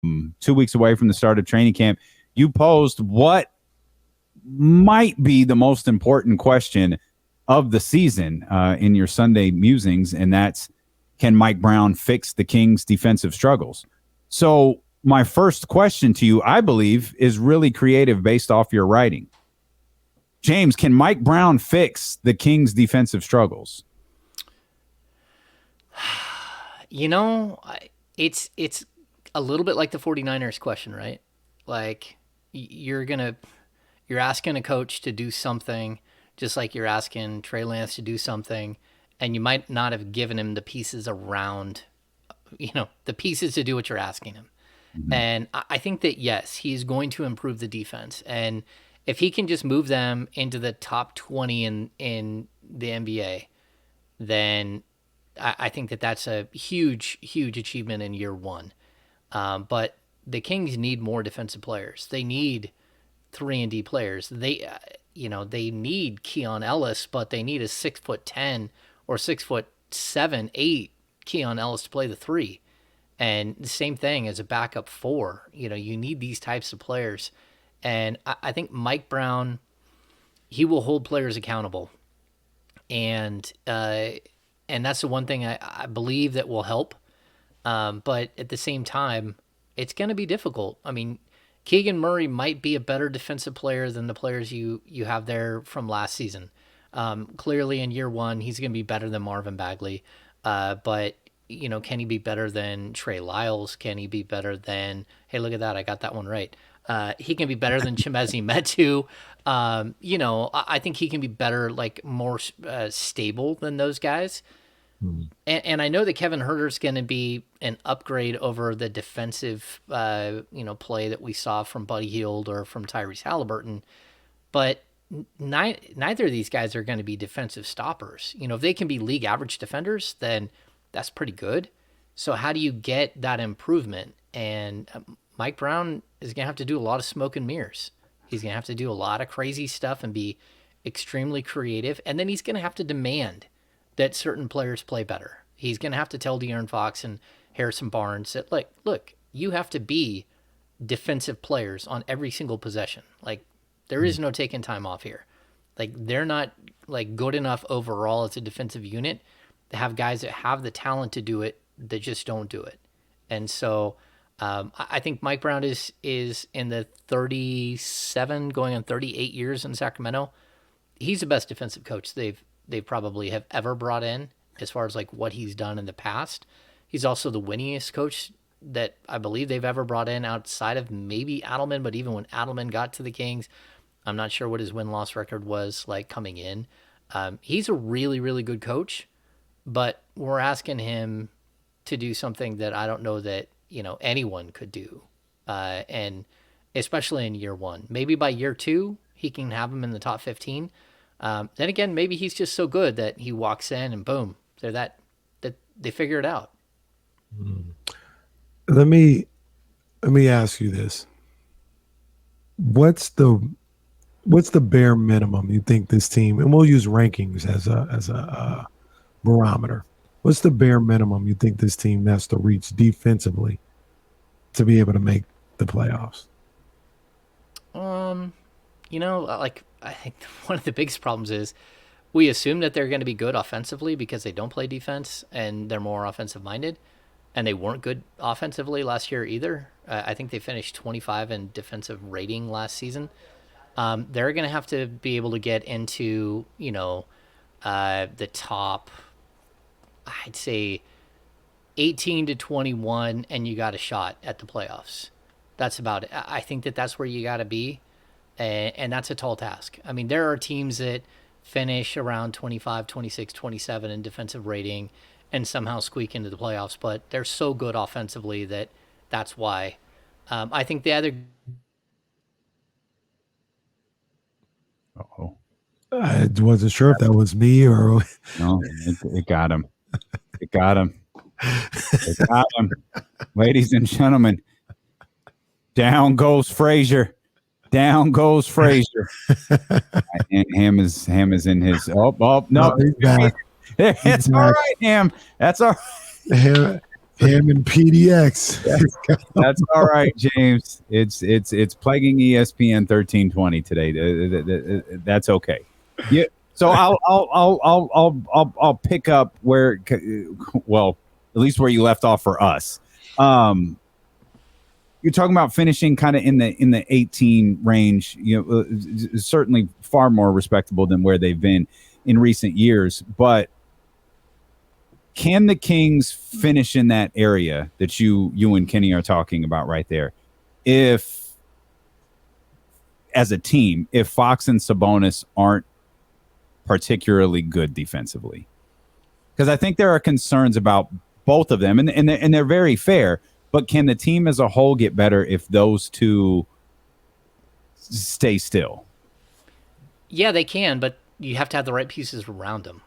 2 weeks away from the start of training camp. You posed what might be the most important question of the season in your Sunday musings, and that's, can Mike Brown fix the Kings' defensive struggles? So my first question to you, I believe, is really creative based off your writing. James, can Mike Brown fix the Kings' defensive struggles? It's a little bit like the 49ers question, right? Like you're asking a coach to do something just like you're asking Trey Lance to do something, and you might not have given him the pieces around, the pieces to do what you're asking him. Mm-hmm. And I think that, yes, he's going to improve the defense. And if he can just move them into the top 20 in the NBA, then I think that that's a huge, huge achievement in year one. But the Kings need more defensive players. They need 3-and-D players. They need Keon Ellis, but they need a 6'10" or 6'7", 8" Keon Ellis to play the 3. And the same thing as a backup 4. You need these types of players. And I think Mike Brown, he will hold players accountable. And that's the one thing I believe that will help. But at the same time, it's going to be difficult. I mean, Keegan Murray might be a better defensive player than the players you have there from last season. Clearly in year one, he's going to be better than Marvin Bagley. But, can he be better than Trey Lyles? Can he be better than, hey, look at that, I got that one right. He can be better than Chimezie Metu. I think he can be better, like more stable than those guys. And I know that Kevin Huerter's going to be an upgrade over the defensive, play that we saw from Buddy Hield or from Tyrese Halliburton. But neither of these guys are going to be defensive stoppers. If they can be league average defenders, then that's pretty good. So how do you get that improvement? And Mike Brown is going to have to do a lot of smoke and mirrors. He's going to have to do a lot of crazy stuff and be extremely creative. And then he's going to have to demand that certain players play better. He's going to have to tell De'Aaron Fox and Harrison Barnes that, look, you have to be defensive players on every single possession. Like, there is no taking time off here. Like, they're not, like, good enough overall as a defensive unit to have guys that have the talent to do it that just don't do it. And so I think Mike Brown is in the 37, going on 38 years in Sacramento. He's the best defensive coach they probably have ever brought in as far as like what he's done in the past. He's also the winningest coach that I believe they've ever brought in outside of maybe Adelman, but even when Adelman got to the Kings, I'm not sure what his win-loss record was like coming in. He's a really, really good coach, but we're asking him to do something that I don't know that, anyone could do. And especially in year one, maybe by year two, he can have him in the top 15. Then again, maybe he's just so good that he walks in and boom, they're that they figure it out. Let me ask you this: what's the bare minimum you think this team, and we'll use rankings as a barometer. What's the bare minimum you think this team has to reach defensively to be able to make the playoffs? I think one of the biggest problems is we assume that they're going to be good offensively because they don't play defense and they're more offensive minded, and they weren't good offensively last year either. I think they finished 25 in defensive rating last season. They're going to have to be able to get into, the top, I'd say 18 to 21, and you got a shot at the playoffs. That's about it. I think that's where you got to be. And that's a tall task. I mean, there are teams that finish around 25, 26, 27 in defensive rating and somehow squeak into the playoffs, but they're so good offensively that's why. I think the other... Uh-oh. I wasn't sure if that was me or... No, it got him. It got him. It got him. Ladies and gentlemen, down goes Frazier. Down goes Frazier. And Ham is in his. Oh no! He's back. It's all right, Ham. That's all right. Him and PDX. That's all right, James. It's plaguing ESPN 1320 today. That's okay. Yeah. So I'll pick up where, well, at least where you left off for us. You're talking about finishing kind of in the 18 range. Certainly far more respectable than where they've been in recent years. But can the Kings finish in that area that you and Kenny are talking about right there? If, as a team, if Fox and Sabonis aren't particularly good defensively, because I think there are concerns about both of them, and they're very fair. But can the team as a whole get better if those two stay still? Yeah, they can, but you have to have the right pieces around them.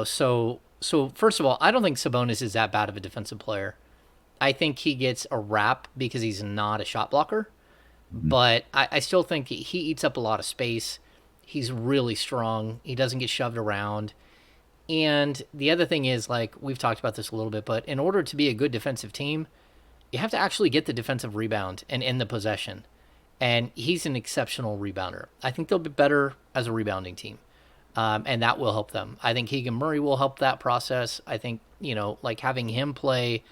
So first of all, I don't think Sabonis is that bad of a defensive player. I think he gets a rap because he's not a shot blocker, but I still think he eats up a lot of space. He's really strong. He doesn't get shoved around. And the other thing is, like, we've talked about this a little bit, but in order to be a good defensive team, you have to actually get the defensive rebound and end the possession. And he's an exceptional rebounder. I think they'll be better as a rebounding team. And that will help them. I think Keegan Murray will help that process. I think, like having him play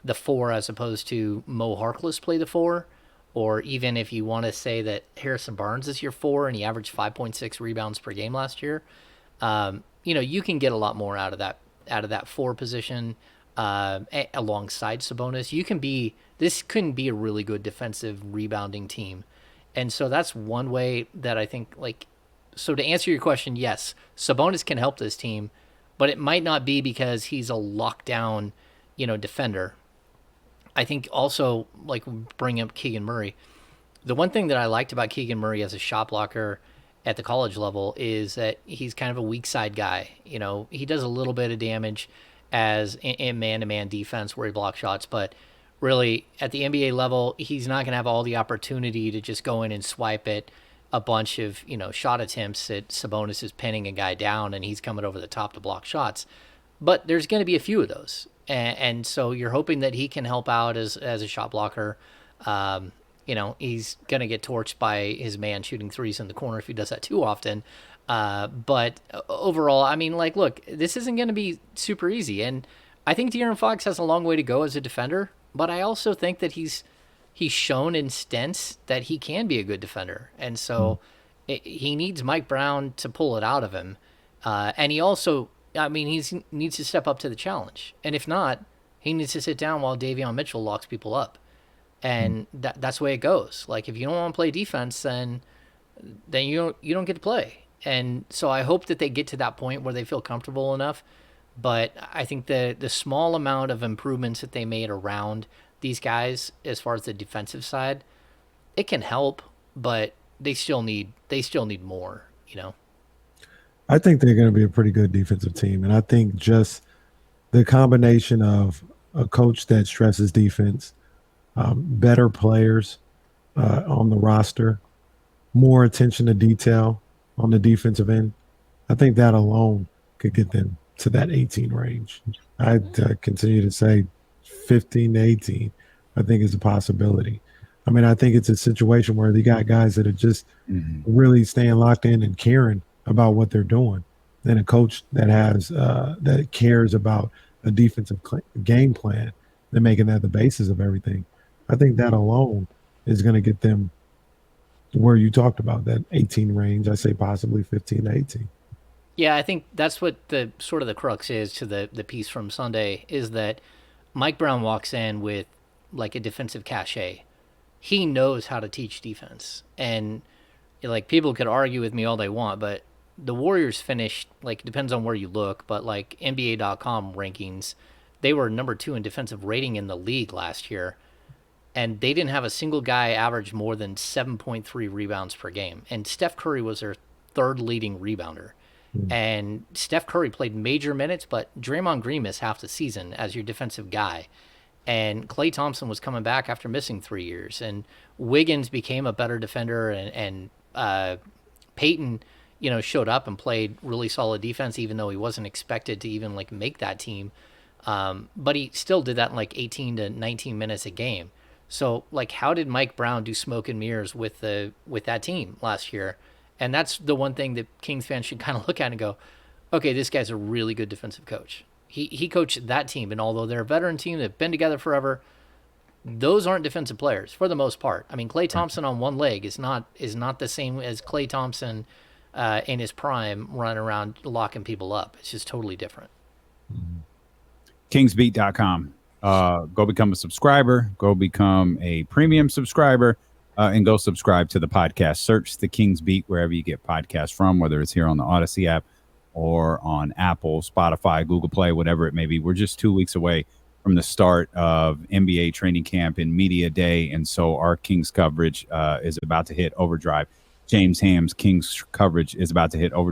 the 4 as opposed to Mo Harkless play the 4, or even if you want to say that Harrison Barnes is your 4 and he averaged 5.6 rebounds per game last year, you can get a lot more out of that 4 position alongside Sabonis. This couldn't be a really good defensive rebounding team. And so that's one way that I think, so to answer your question, yes, Sabonis can help this team, but it might not be because he's a lockdown, defender. I think also, bring up Keegan Murray. The one thing that I liked about Keegan Murray as a shot blocker at the college level is that he's kind of a weak side guy. He does a little bit of damage as in man-to-man defense where he blocks shots, but really at the NBA level, he's not going to have all the opportunity to just go in and swipe at a bunch of, shot attempts that Sabonis is pinning a guy down and he's coming over the top to block shots. But there's going to be a few of those. And so you're hoping that he can help out as a shot blocker. He's going to get torched by his man shooting threes in the corner if he does that too often. But overall, I mean, look, this isn't going to be super easy. And I think De'Aaron Fox has a long way to go as a defender, but I also think that he's shown in stints that he can be a good defender. And so he needs Mike Brown to pull it out of him. And he also, he needs to step up to the challenge. And if not, he needs to sit down while Davion Mitchell locks people up. And that's the way it goes. Like, if you don't want to play defense, then you don't get to play. And so I hope that they get to that point where they feel comfortable enough. But I think the small amount of improvements that they made around these guys, as far as the defensive side, it can help, but they still need more, I think they're going to be a pretty good defensive team. And I think just the combination of a coach that stresses defense, better players on the roster, more attention to detail on the defensive end, I think that alone could get them to that 18 range. I continue to say 15 to 18, I think is a possibility. I mean, I think it's a situation where they got guys that are just really staying locked in and caring about what they're doing, and a coach that has that cares about a defensive game plan and making that the basis of everything. I think that alone is going to get them where you talked about, that 18 range. I say possibly 15 to 18. Yeah, I think that's what the sort of the crux is to the piece from Sunday, is that Mike Brown walks in with like a defensive cachet. He knows how to teach defense. And people could argue with me all they want, but the Warriors finished, depends on where you look, but NBA.com rankings, they were number 2 in defensive rating in the league last year. And they didn't have a single guy average more than 7.3 rebounds per game. And Steph Curry was their 3rd leading rebounder. And Steph Curry played major minutes, but Draymond Green missed half the season as your defensive guy. And Klay Thompson was coming back after missing 3 years. And Wiggins became a better defender. And Peyton, showed up and played really solid defense, even though he wasn't expected to even make that team. But he still did that in like 18 to 19 minutes a game. So like, how did Mike Brown do smoke and mirrors with that team last year? And that's the one thing that Kings fans should kind of look at and go, okay, this guy's a really good defensive coach. He coached that team, and although they're a veteran team that've been together forever, those aren't defensive players for the most part. I mean, Klay Thompson on one leg is not the same as Klay Thompson in his prime running around locking people up. It's just totally different. Kingsbeat.com. Go become a subscriber. Go become a premium subscriber. And go subscribe to the podcast. Search the Kings Beat wherever you get podcasts from, whether it's here on the Odyssey app or on Apple, Spotify, Google Play, whatever it may be. We're just 2 weeks away from the start of NBA training camp and media day, and so our Kings coverage is about to hit overdrive. James Ham's Kings coverage is about to hit overdrive.